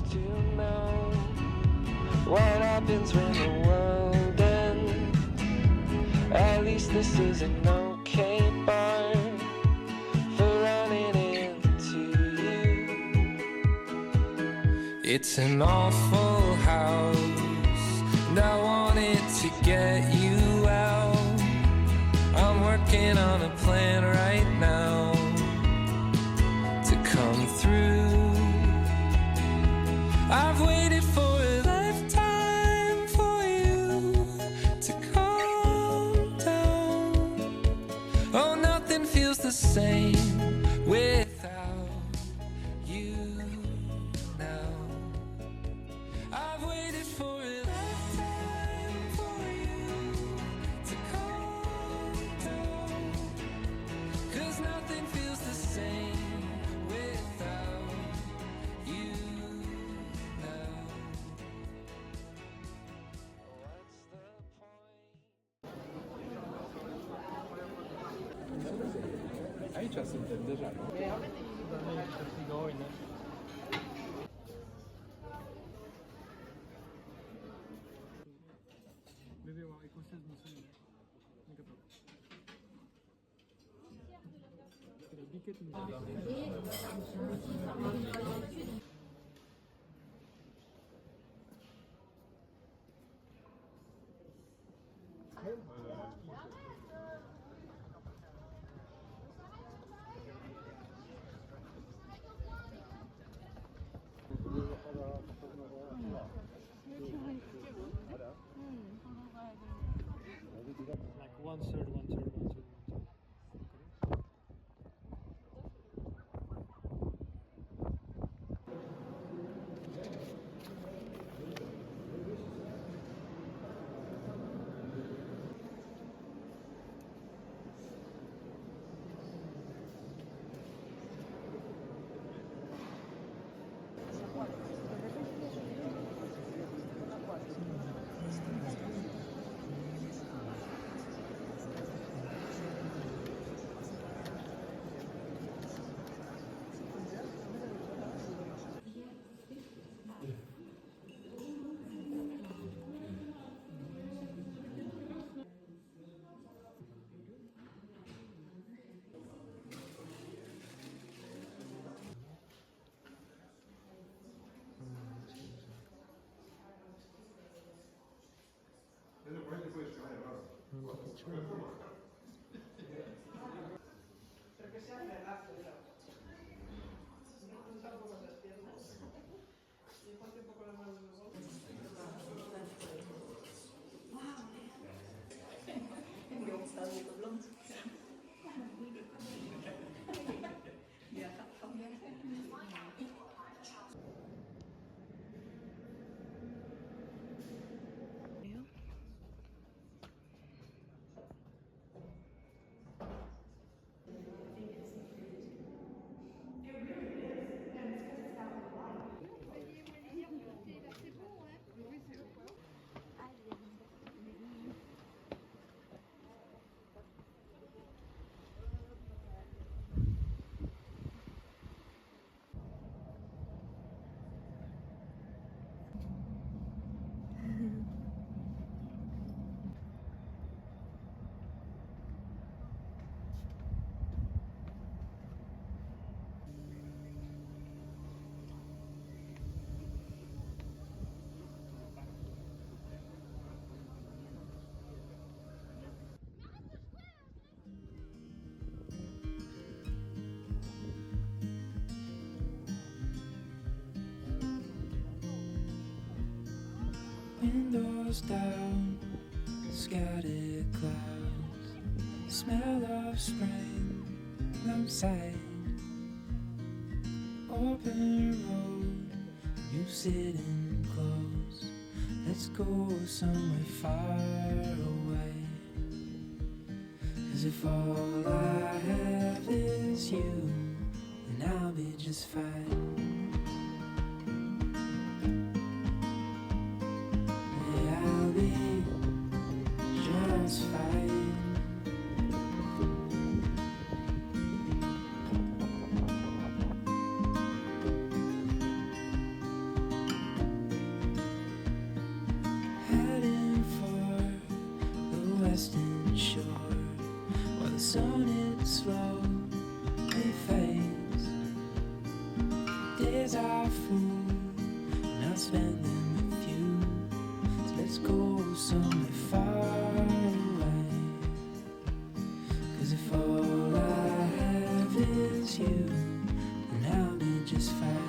to know what happens when the world ends. At least this is an okay bar for running into you. It's an awful house, and I wanted to get you out. I'm working on a plan right now to come through. I've waited for a lifetime for you to calm down. Oh, nothing feels the same without you now. I've waited for a lifetime for you to calm down. 'Cause nothing feels the same without you now. What's the point? Aici suntem deja, nu? Bebeua, ai consens mussolini. Mica troppo. Biket like one third. Windows down, scattered clouds, smell of spring outside. Open road, you sitting close. Let's go somewhere far away. 'Cause if all I have is you, then I'll be just fine. I'll be just fine. days are full, and I'll spend them with you. So let's go somewhere far away. 'Cause if all I have is you, then I'll be just fine.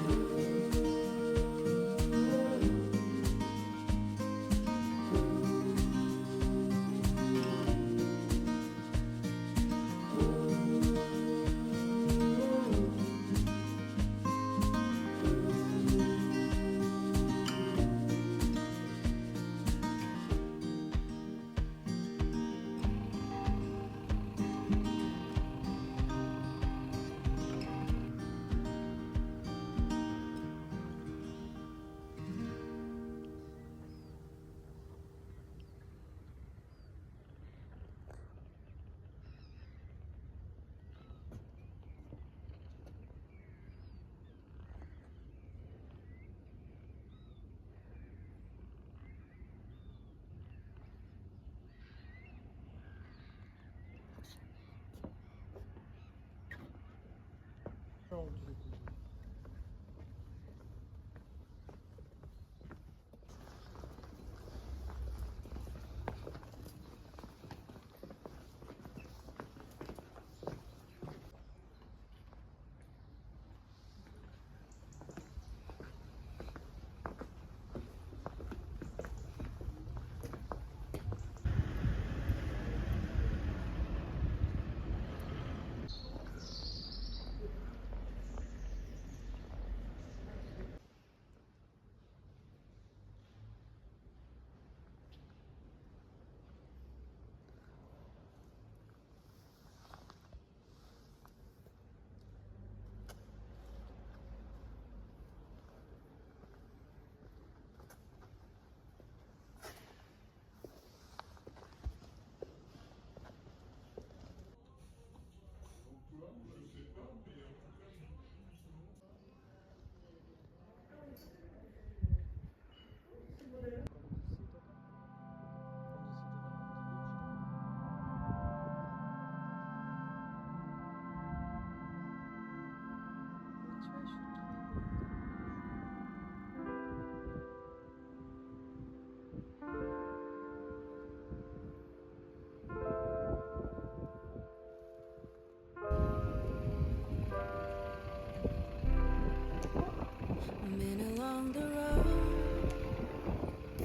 Been along the road,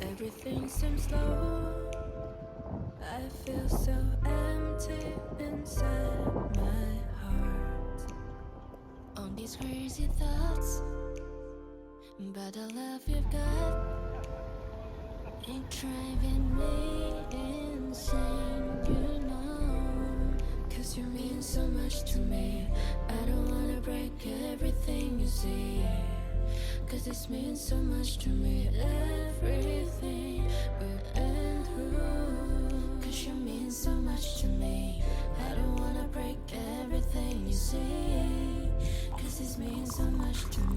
everything seems slow. I feel so empty inside my heart. On these crazy thoughts, but the love you've got ain't driving me insane, you know. 'Cause you mean so much to me. I don't wanna break everything you see, 'cause this means so much to me. Everything we've been through, 'cause you mean so much to me. I don't wanna break everything you see, 'cause this means so much to me.